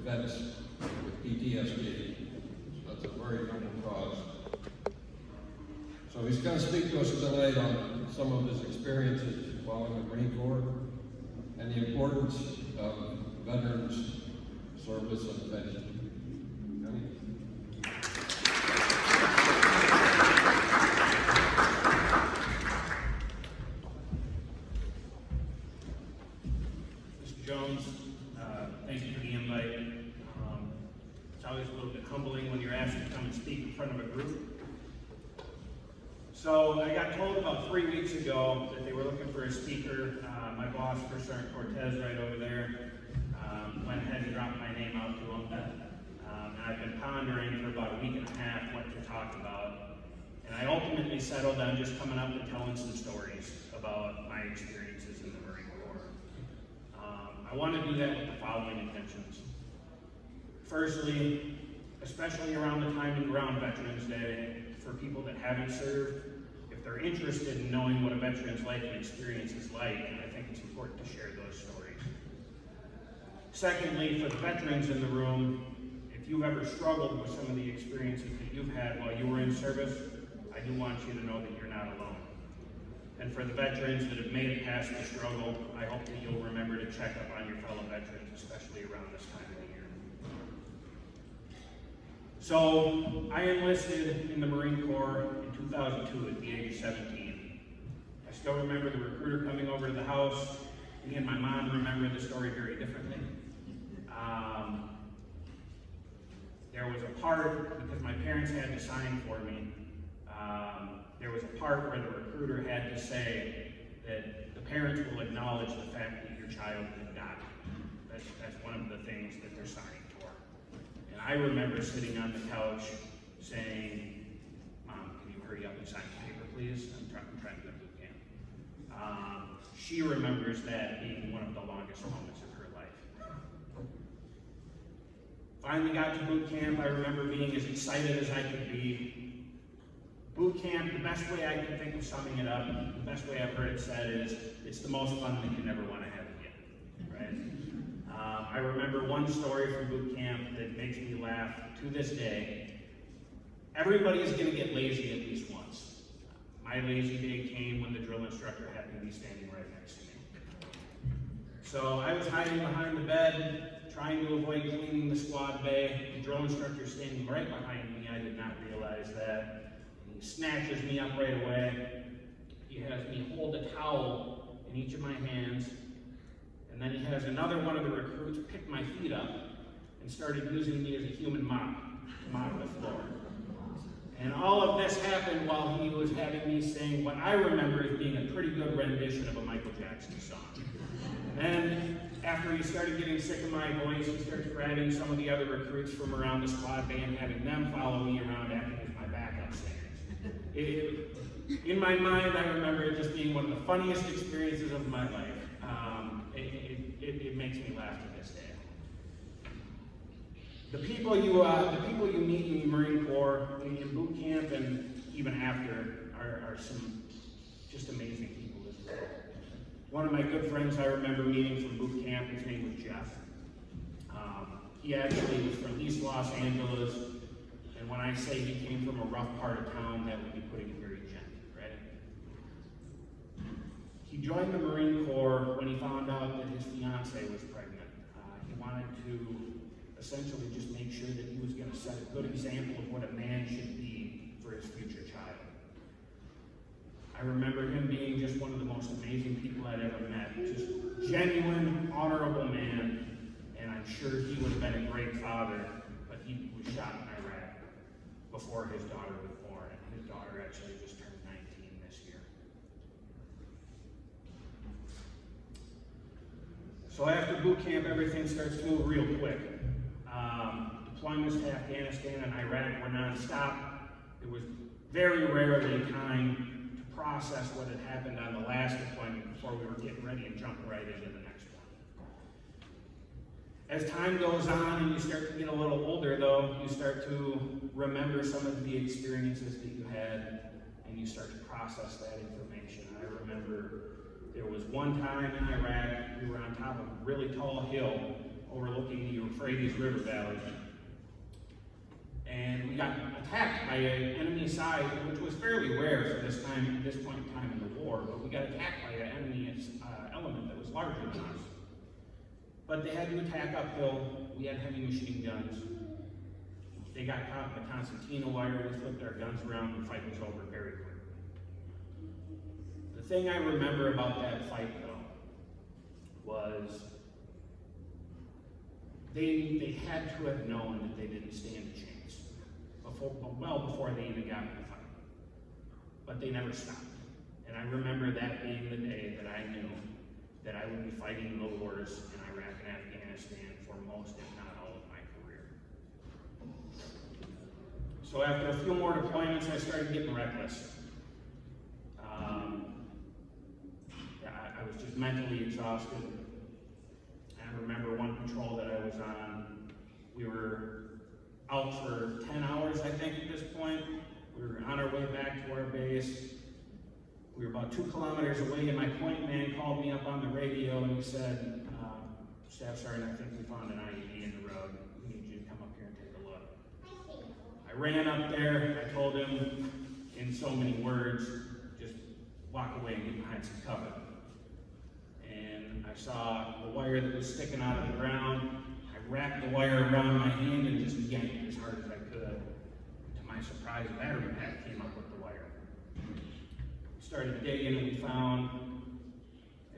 vets with PTSD. So that's a very noble cause. So he's going to speak to us tonight on some of his experiences while in the Marine Corps and the importance of veterans' service and pension. Gunny? Mr. Jones, thank you for the invite. It's always a little bit humbling when you're asked to come and speak in front of a group. So I got told about 3 weeks ago that they were looking for a speaker. My boss, First Sergeant Cortez, right over there, went ahead and dropped my name out to him. And I've been pondering for about a week and a half what to talk about. And I ultimately settled on just coming up and telling some stories about my experiences in the Marine Corps. I want to do that with the following intentions. Firstly, especially around the time of Ground Veterans Day, for people that haven't served, if they're interested in knowing what a veteran's life and experience is like, I think it's important to share those stories. Secondly, for the veterans in the room, if you've ever struggled with some of the experiences that you've had while you were in service, I do want you to know that you're not alone. And for the veterans that have made it past the struggle, I hope that you'll remember to check up on your fellow veterans, especially around this time of the year. So, I enlisted in the Marine Corps in 2002 at the age of 17. I still remember the recruiter coming over to the house. Me and my mom remember the story very differently. There was a part, because my parents had to sign for me, there was a part where the recruiter had to say that the parents will acknowledge the fact that your child had died. That's one of the things that they're signing for. And I remember sitting on the couch saying, "Mom, can you hurry up and sign the paper, please? I'm trying to go to boot camp." She remembers that being one of the longest moments of her life. Finally got to boot camp. I remember being as excited as I could be. Boot camp, the best way I can think of summing it up, the best way I've heard it said is, it's the most fun that you never want to have again, right? I remember one story from boot camp that makes me laugh to this day. Everybody is going to get lazy at least once. My lazy day came when the drill instructor happened to be standing right next to me. So I was hiding behind the bed, trying to avoid cleaning the squad bay. The drill instructor standing right behind me. I did not realize that. He snatches me up right away. He has me hold a towel in each of my hands. And then he has another one of the recruits pick my feet up and started using me as a human mop to mop the floor. And all of this happened while he was having me sing what I remember as being a pretty good rendition of a Michael Jackson song. And then, after he started getting sick of my voice, he starts grabbing some of the other recruits from around the squad bay and having them follow me around acting as my backup singers. In my mind, I remember it just being one of the funniest experiences of my life. It makes me laugh to this day. The people you meet in the Marine Corps, in boot camp and even after, are some just amazing people as well. One of my good friends I remember meeting from boot camp, his name was Jeff. He actually was from East Los Angeles, and when I say he came from a rough part of town, that would be putting it very gently, right? He joined the Marine Corps when he found out that his fiancée was pregnant. He wanted to essentially just make sure that he was going to set a good example of what a man should be for his future child. I remember him being just one of the most amazing people I'd ever met. Just genuine, honorable man, and I'm sure he would have been a great father, but he was shot in Iraq before his daughter was born, and his daughter actually just turned 19 this year. So after boot camp, everything starts to move real quick. Deployments to Afghanistan and Iraq were non-stop. It was very rarely time to process what had happened on the last deployment before we were getting ready and jumping right into the next one. As time goes on and you start to get a little older, though, you start to remember some of the experiences that you had, and you start to process that information. I remember there was one time in Iraq, we were on top of a really tall hill, overlooking the Euphrates River Valley. And we got attacked by an enemy side, which was fairly rare for this point in time in the war, but we got attacked by an enemy element that was larger than us. But they had to attack uphill. We had heavy machine guns. They got caught in the concertina wire. We flipped our guns around and the fight was over very quickly. The thing I remember about that fight, though, was they had to have known that they didn't stand a chance. Well before they even got in the fight. But they never stopped. And I remember that being the day that I knew that I would be fighting the wars in Iraq and Afghanistan for most, if not all, of my career. So after a few more deployments, I started getting reckless. I was just mentally exhausted. I remember one patrol that I was on, we were out for 10 hours, I think, at this point. We were on our way back to our base. We were about 2 kilometers away, and my point man called me up on the radio and he said, Staff Sergeant, I think we found an IED in the road. We need you to come up here and take a look. I ran up there. I told him in so many words, just walk away and get behind some cover. And I saw the wire that was sticking out of the ground. I wrapped the wire around my hand and just yanked it as hard as I could. To my surprise, a battery pack came up with the wire. We started digging and we found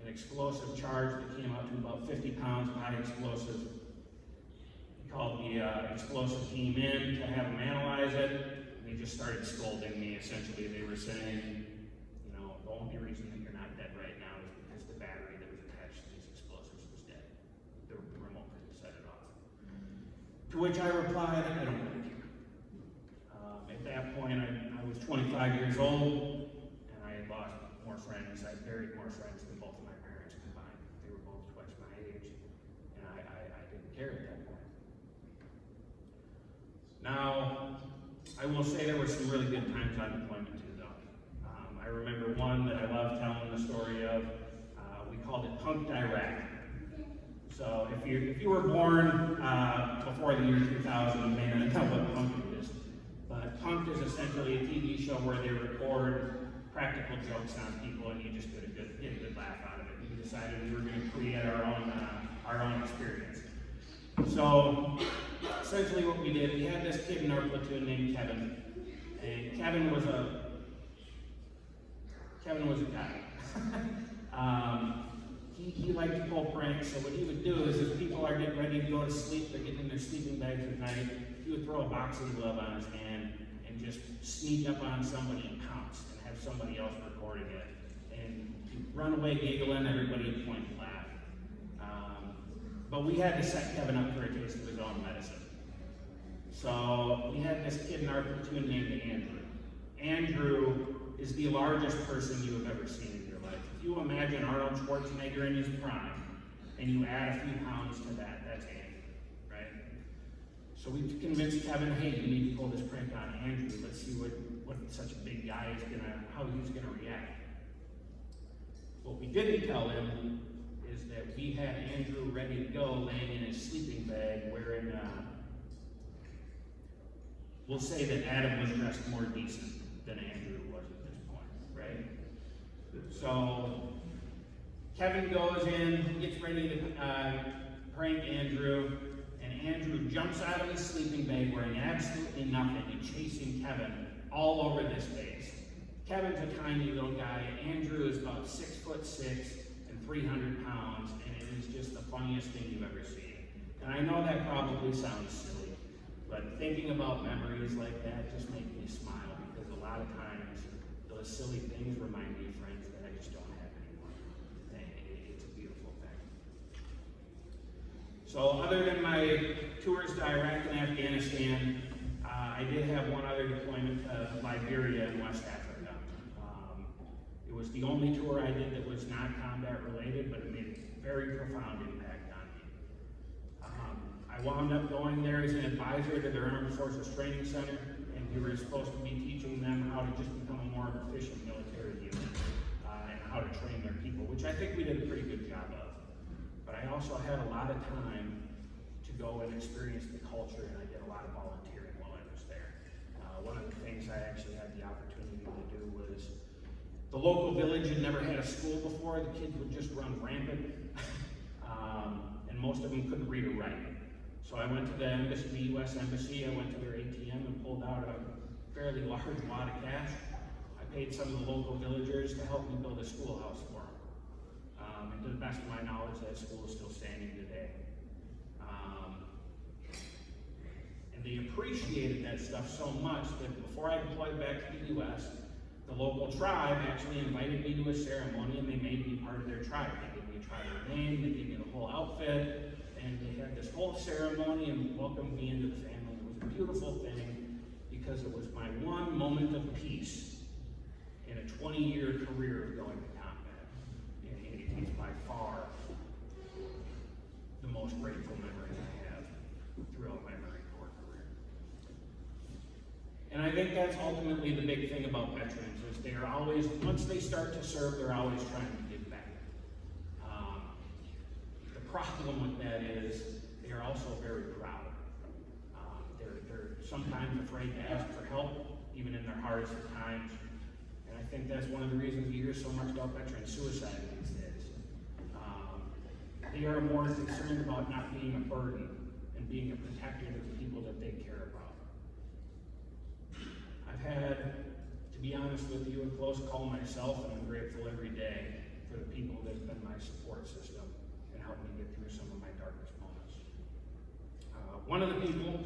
an explosive charge that came out to about 50 pounds of high explosive. We called the explosive team in to have them analyze it. And they just started scolding me. Essentially, they were saying, you know, the only reason that you're not dead right now is because the battery that was attached to these explosives was dead. The remote couldn't set it off. To which I replied, I don't really care. At that point, I was 25 years old, and I had lost more friends. I buried more friends than both of my parents combined. They were both twice my age, and I didn't care at that point. Now, I will say there were some really good times on deployment too, though. I remember one that I love telling the story of. We called it Punked Iraq. So if you were born before the year 2000, you may not know what Punked is. But Punked is essentially a TV show where they record practical jokes on people, and you just get a good laugh out of it. We decided we were going to create our own experience. So essentially what we did, we had this kid in our platoon named Kevin, and Kevin was a guy. He liked to pull pranks, so what he would do is if people are getting ready to go to sleep, they're getting in their sleeping bags at night, he would throw a boxing glove on his hand and just sneak up on somebody and pounce and have somebody else recording it. And he'd run away giggling, everybody would point and laugh. But we had to set Kevin up for a taste of his own medicine. So we had this kid in our platoon named Andrew. Andrew is the largest person you have ever seen in your life. If you imagine Arnold Schwarzenegger in his prime, and you add a few pounds to that, that's Andrew, right? So we convinced Kevin, hey, you need to pull this prank on Andrew. Let's see what such a big guy is how he's gonna react. What we didn't tell him is that we had Andrew ready to go, laying in his sleeping bag, wearing, we'll say that Adam was dressed more decent than Andrew was at this point, right? So Kevin goes in, gets ready to prank Andrew, and Andrew jumps out of his sleeping bag wearing absolutely nothing and chasing Kevin all over this base. Kevin's a tiny little guy. Andrew is about 6'6" and 300 pounds, and it is just the funniest thing you've ever seen. And I know that probably sounds silly, but thinking about memories like that just makes me smile, because a lot of times those silly things remind me of friends that I just don't have anymore. And it's a beautiful thing. So other than my tours to Iraq and Afghanistan, I did have one other deployment to Liberia in West Africa. It was the only tour I did that was not combat related, but it made a very profound impact on me. I wound up going there as an advisor to their Armed Forces Training Center, and we were supposed to be teaching them how to just become a more efficient military unit and how to train their people, which I think we did a pretty good job of. But I also had a lot of time go and experience the culture, and I did a lot of volunteering while I was there. One of the things I actually had the opportunity to do was, the local village had never had a school before. The kids would just run rampant, and most of them couldn't read or write. So I went to the embassy, the U.S. Embassy, I went to their ATM and pulled out a fairly large wad of cash. I paid some of the local villagers to help me build a schoolhouse for them. And to the best of my knowledge, that school is still standing today. And they appreciated that stuff so much that before I deployed back to the U.S., the local tribe actually invited me to a ceremony, and they made me part of their tribe. They gave me a tribal name, they gave me the whole outfit, and they had this whole ceremony and welcomed me into the family. It was a beautiful thing because it was my one moment of peace in a 20-year career of going to combat. And it's by far the most grateful memory I have throughout my Marine Corps career. And I think that's ultimately the big thing about veterans, is they're always, once they start to serve, they're always trying to give back. The problem with that is they're also very proud. They're sometimes afraid to ask for help, even in their hardest of times. And I think that's one of the reasons you hear so much about veteran suicide these days. They are more concerned about not being a burden and being a protector to the people that they care about. I've had, to be honest with you, a close call myself, and I'm grateful every day for the people that have been my support system and helped me get through some of my darkest moments. One of the people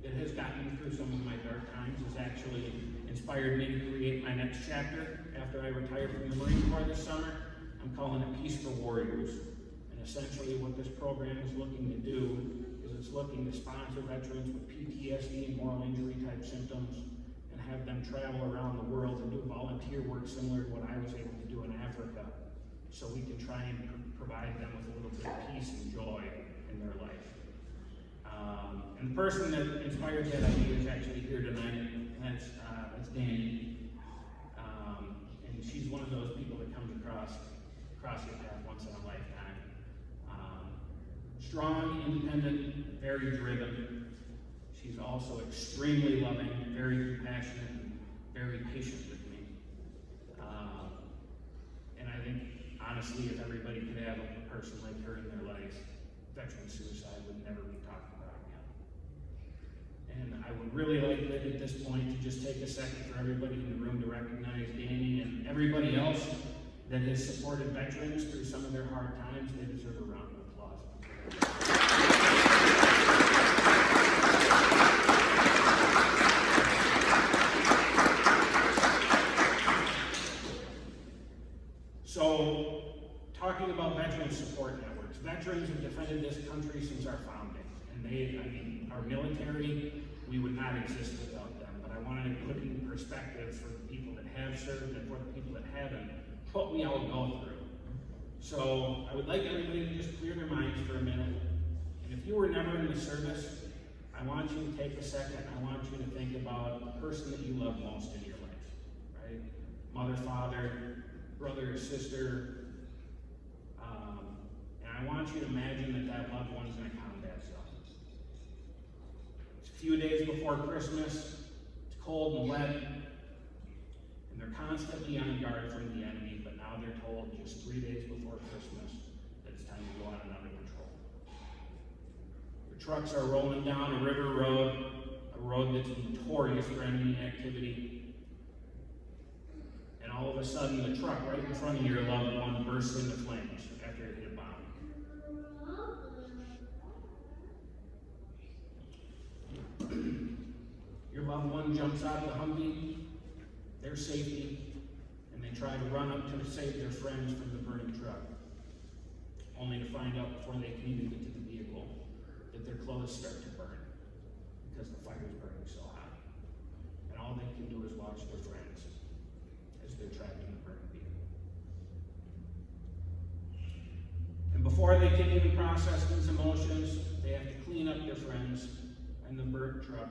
that has gotten me through some of my dark times has actually inspired me to create my next chapter after I retired from the Marine Corps this summer. I'm calling it Peace for Warriors. And essentially what this program is looking to do is it's looking to sponsor veterans with PTSD and moral injury type symptoms and have them travel around the world and do volunteer work similar to what I was able to do in Africa, so we can try and provide them with a little bit of peace and joy in their life. And the person that inspired that idea is actually here tonight, and that's Danny. And she's one of those people that comes across your path once in a lifetime. Strong, independent, very driven. She's also extremely loving, very compassionate, and very patient with me. And I think, honestly, if everybody could have a person like her in their life, veteran suicide would never be talked about again. And I would really like at this point to just take a second for everybody in the room to recognize Danny and everybody else that has supported veterans through some of their hard times. They deserve a round of applause. So, talking about veteran support networks, veterans have defended this country since our founding. And our military, we would not exist without them. But I wanted to put it in perspective for the people that have served and for the people that haven't, what we all go through. So I would like everybody to just clear their minds for a minute. And if you were never in the service, I want you to take a second. I want you to think about the person that you love most in your life, right? Mother, father, brother or sister. And I want you to imagine that loved one's in a combat zone. It's a few days before Christmas. It's cold and wet. And they're constantly on guard from the enemy, but now they're told just 3 days before Christmas that it's time to go on another patrol. The trucks are rolling down a river road, a road that's notorious for enemy activity. And all of a sudden, the truck right in front of your loved one bursts into flames after it hit a bomb. Your loved one jumps out of the Humvee, their safety, and they try to run up to save their friends from the burning truck, only to find out before they can even get to the vehicle that their clothes start to burn because the fire is burning so hot. And all they can do is watch their friends as they're trapped in the burning vehicle. And before they can even process these emotions, they have to clean up their friends and the burnt truck,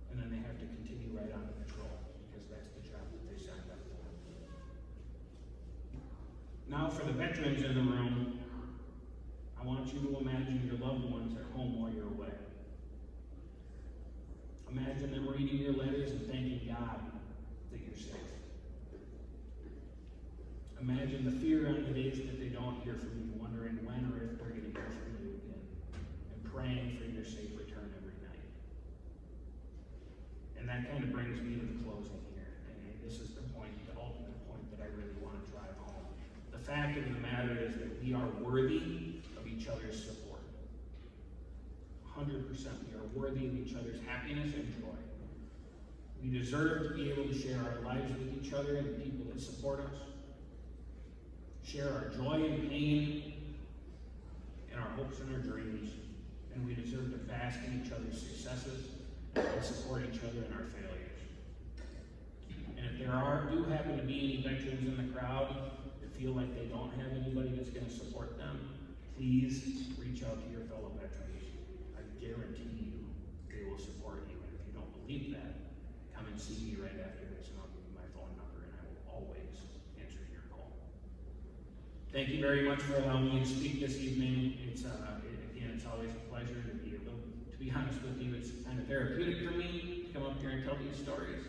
and then they have to continue right on to patrol, because that's the job that they signed up for. Now for the veterans in the room, I want you to imagine your loved ones at home while you're away. that you're safe. Imagine the fear on the days that they don't hear from you, wondering when or if they're going to hear from you again, and praying for your safe return every night. And that kind of brings me to the closing here. And this is the point, the ultimate point that I really want to drive home. The fact of the matter is that we are worthy of each other's support. 100%. We are worthy of each other's happiness and joy. We deserve to be able to share our lives with each other and the people that support us. Share our joy and pain, and our hopes and our dreams, and we deserve to bask in each other's successes and support each other in our failures. And if there do happen to be any veterans in the crowd that feel like they don't have anybody that's going to support them, please reach out to your fellow veterans. I guarantee you they will support you. And if you don't believe that, come and see me right after this, and I'll give you my phone number, and I will always answer your call. Thank you very much for allowing me to speak this evening. Again, it's always a pleasure to be honest with you. It's kind of therapeutic for me to come up here and tell these stories.